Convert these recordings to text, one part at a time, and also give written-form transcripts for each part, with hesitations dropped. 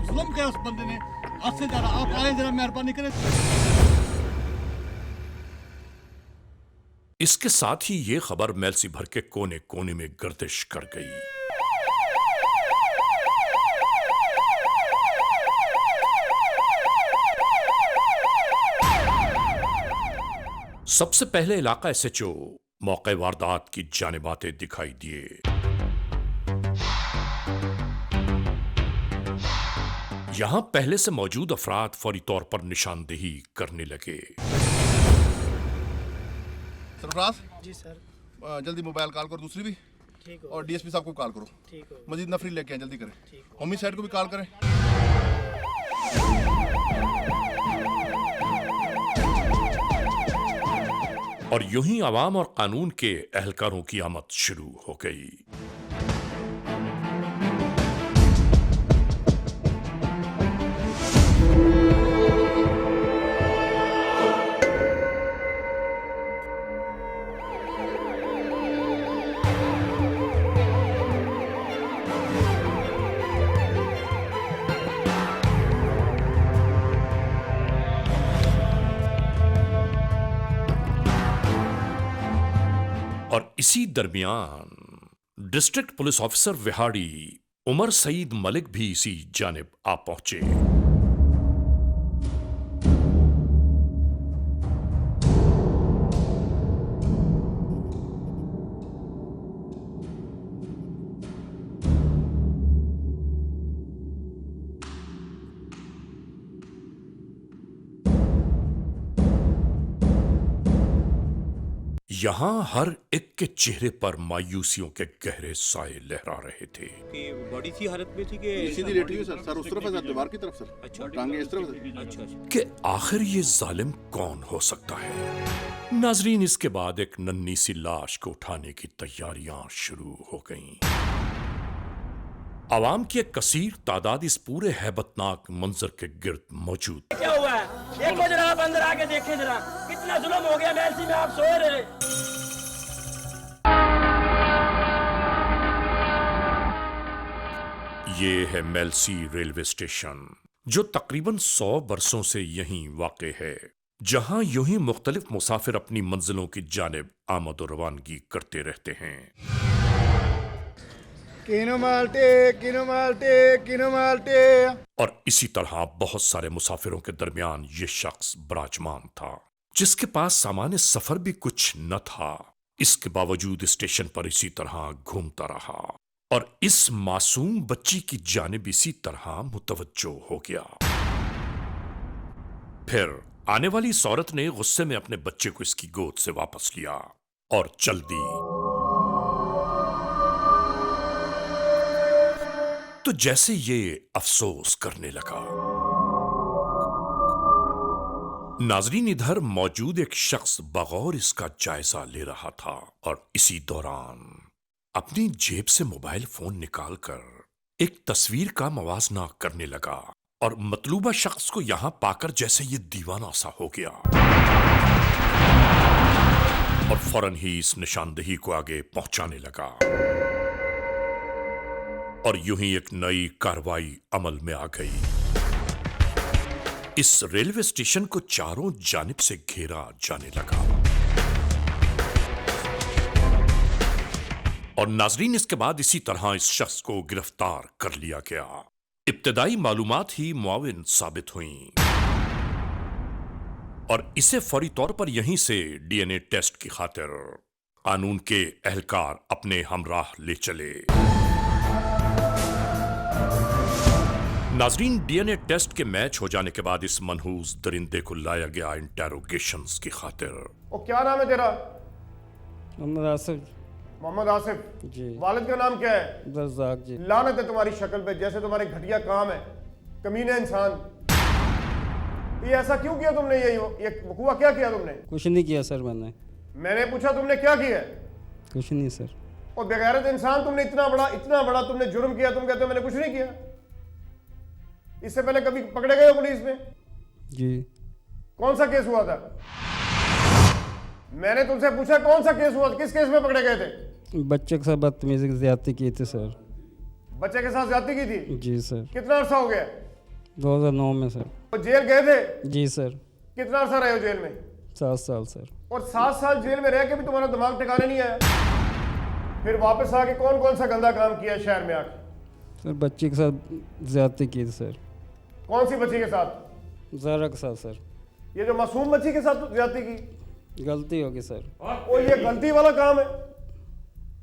बहुत जुल्म किया उस बंदे ने। आज से ज्यादा आप आए, जरा मेहरबानी करें। इसके साथ ही ये खबर मेलसी भर के कोने कोने में गर्दिश कर गई। सबसे पहले इलाका एसएचओ मौके वारदात की जानिब आते दिखाई दिए। यहां पहले से मौजूद अफराद फौरी तौर पर निशानदेही करने लगे। सरफराज जी सर। जल्दी मोबाइल कॉल करो, दूसरी भी ठीक हो। और डीएसपी साहब को कॉल करो। ठीक हो। मजीद नफरी लेके आए, जल्दी करें। ठीक हो। होमिसाइड को भी कॉल करें। और यूं ही अवाम और कानून के एहलकारों की आमद शुरू हो गई। और इसी दरमियान district police officer Vehari Umar Saeed Malik भी इसी जानिब आ पहुंचे। यहां हर एक के चेहरे पर मायूसियों के गहरे साए लहरा रहे थे। कि बड़ी सी हालत में थी कि सीधी लेटी हुई सर, सर उस तरफ है, सर दीवार की तरफ सर। अच्छा, टांगे इस तरफ है। अच्छा अच्छा। कि आखिर ये जालिम कौन हो सकता है। नाजरीन, इसके बाद एक नन्ही सी लाश को उठाने की तैयारियां शुरू हो गईं। आवाम की एक कसीर तादाद इस पूरे हैबतनाक मंजर के गिर्द मौजूद। क्या हुआ है? देखो जरा, आप अंदर आके देखें जरा, कितना जुल्म हो गया मेलसी में, आप सोए रहे। ये है मेलसी रेलवे स्टेशन, जो तकरीबन 100 बरसों से यहीं वाक़े है, जहां यूं ही मुख्तलिफ मुसाफिर अपनी मंजिलों की जानिब आमद और रवानगी करते रहते हैं। किनो माल्टे, किनो माल्टे, किनो माल्टे। और इसी तरह बहुत सारे मुसाफिरों के दरमियान ये शख्स विराजमान था, जिसके पास सामान्य सफर भी कुछ न था। इसके बावजूद स्टेशन पर इसी तरह घूमता रहा और इस मासूम बच्ची की जानिब इसी तरह मुतवज्जो हो गया। फिर आने वाली इस औरत ने गुस्से में अपने बच्चे को इसकी गोद से वापस लिया और चल दी। तो जैसे ये अफसोस करने लगा, नाजरीन इधर मौजूद एक शख्स बगौर इसका जायजा ले रहा था और इसी दौरान अपनी जेब से मोबाइल फोन निकालकर एक तस्वीर का मवाजना करने लगा और मतलूबा शख्स को यहां पाकर जैसे ये दीवाना सा हो गया और फौरन ही इस निशानदेही को आगे पहुंचाने लगा। और यूं ही एक नई कार्रवाई अमल में आ गई। इस रेलवे स्टेशन को चारों जानिब से घेरा जाने लगा और नाजरीन इसके बाद इसी तरह इस शख्स को गिरफ्तार कर लिया गया। इब्तदाई मालूमात ही मुआविन साबित हुई और इसे फौरी तौर पर यहीं से डीएनए टेस्ट की खातिर कानून के एहलकार अपने हमराह ले चले। नाजरीन, डीएनए टेस्ट के मैच हो जाने के बाद इस मनहूस दरिंदे को लाया गया इंटेरोगेशंस की खातिर। ओ क्या नाम है तेरा? मोहम्मद आसिफ। मोहम्मद आसिफ जी। वालिद का नाम क्या है? रज़ाक जी। लानत है तुम्हारी शक्ल पे, जैसे तुम्हारे घटिया काम है, कमीने इंसान। ये ऐसा क्यों किया तुमने? ये हुआ क्या किया तुमने? कुछ नहीं किया सर मैंने पूछा तुमने क्या किया? कुछ नहीं सर। और बेगैरत इंसान, तुमने इतना बड़ा तुमने जुर्म किया, तुम कहते हो मैंने कुछ नहीं किया। इससे पहले कभी पकड़े गए हो पुलिस में? जी। कौन सा केस हुआ था? मैंने तुमसे पूछा कौन सा केस हुआ, किस केस में पकड़े गए थे? बच्चे के साथ बदतमीजी ज्यादती की थी सर। बच्चे के साथ ज्यादती की थी? जी सर। कितना अर्सा हो गया? 2009 में सर। वो जेल गए थे? जी सर। कितना अर्सा रहे हो जेल में? 7 साल सर। और 7 साल जेल में रह के भी तुम्हारा दिमाग ठिकाने नहीं आया? फिर वापस आके कौन कौन सा गंदा काम किया शहर में आके? सर बच्ची के साथ ज्यादती की थी सर। कौन सी बच्ची के साथ? ज़ारा के साथ सर। ये जो मासूम बच्ची के साथ ज्यादती की? गलती होगी सर। और ये गलती वाला काम है?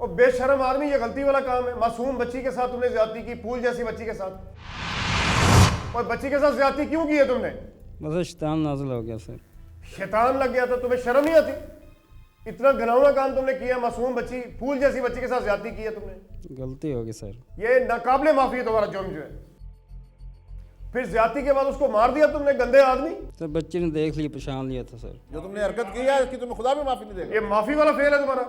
और बेशरम आदमी, ये गलती वाला काम है? मासूम बच्ची के साथ तुमने ज्यादती की, फूल जैसी बच्ची के साथ। और बच्ची के साथ ज्यादती क्यों की है तुमने? बस शैतान नाज़िल हो गया सर। शैतान लग गया था? तुम्हें शर्म नहीं आती? इतना घिनौना काम तुमने किया, मासूम बच्ची, फूल जैसी बच्ची के साथ ज्यादती की है तुमने। गलती होगी सर। ये नाकाबिले माफी है तुम्हारा जुर्म जो है। फिर ज्यादती के बाद उसको मार दिया तुमने, गंदे आदमी। सर बच्ची ने देख लिया, पहचान लिया था सर। जो तुमने हरकत की है इसकी तुम्हें खुदा भी माफी नहीं देगा। ये माफी वाला फेल है तुम्हारा।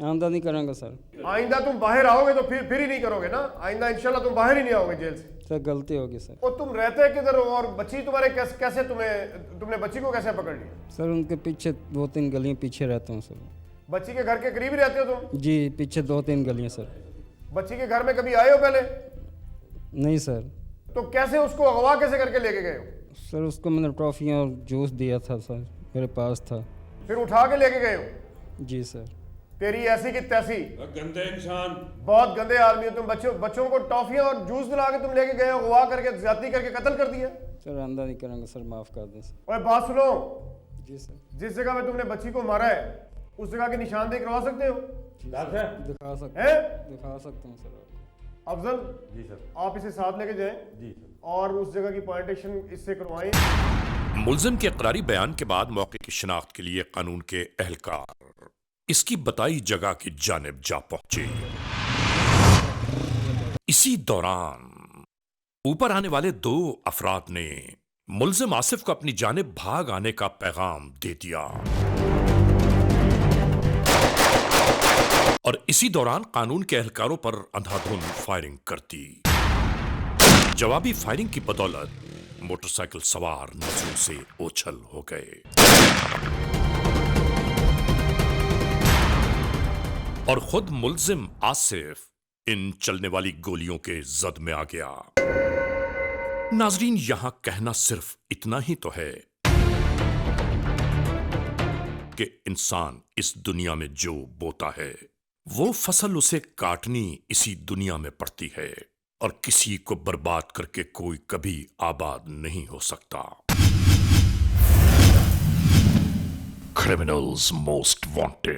आंदा नहीं करेंगे सर। आइंदा तुम बाहर आओगे तो फिर ही नहीं करोगे ना? आइंदा इंशाल्लाह तुम बाहर ही नहीं आओगे जेल से। सर गलती होगी सर। और तुम रहते किधर हो? और बच्ची तुम्हारे कैसे तुमने बच्ची को कैसे पकड़ लिया? सर उनके पीछे 2-3 गलियां पीछे रहता हूँ सर। बच्ची के घर के करीब ही रहते हो तुम? जी पीछे 2-3 गलियां सर। बच्ची के घर में कभी आए हो पहले? नहीं सर। तो कैसे उसको अगवा कैसे करके लेके गए हो? सर उसको मैंने ट्रॉफियाँ और जूस दिया था सर, मेरे पास था। फिर उठा के लेके गए हो? जी सर। तेरी ऐसी की तैसी, गंदे इंसान। बहुत गंदे आदमी हो तुम। बच्चों को टॉफियां और जूस दिला के तुम लेके गए हो, अगवा करके ज्यादती करके कत्ल कर दिया। सर आंदा नहीं करेंगे सर, माफ़ कर दें सर। और बात सुनो, जी सर। जिस जगह में तुमने बच्ची को मारा है उस जगह की निशानदेही करवा सकते हो? दिखा सकते हैं? दिखा सकता हूँ सर। अफजल जी सर। आप इसे साथ लेके जाएं जी सर। और उस जगह की पॉइंटेशन इससे करवाएं। मुल्जिम के इकरारी बयान के बाद मौके की शिनाख्त के लिए कानून के एहलकार इसकी बताई जगह की जानिब जा पहुंचे। इसी दौरान ऊपर आने वाले 2 अफराद ने मुल्जिम आसिफ को अपनी जानिब भाग आने का पैगाम दे दिया और इसी दौरान कानून के एहलकारों पर अंधाधुंध फायरिंग कर दी। जवाबी फायरिंग की बदौलत मोटरसाइकिल सवार नजरों से ओझल हो गए और खुद मुल्जिम आसिफ इन चलने वाली गोलियों के जद में आ गया। नाजरीन, यहां कहना सिर्फ इतना ही तो है कि इंसान इस दुनिया में जो बोता है वो फसल उसे काटनी इसी दुनिया में पड़ती है और किसी को बर्बाद करके कोई कभी आबाद नहीं हो सकता। Criminals most wanted.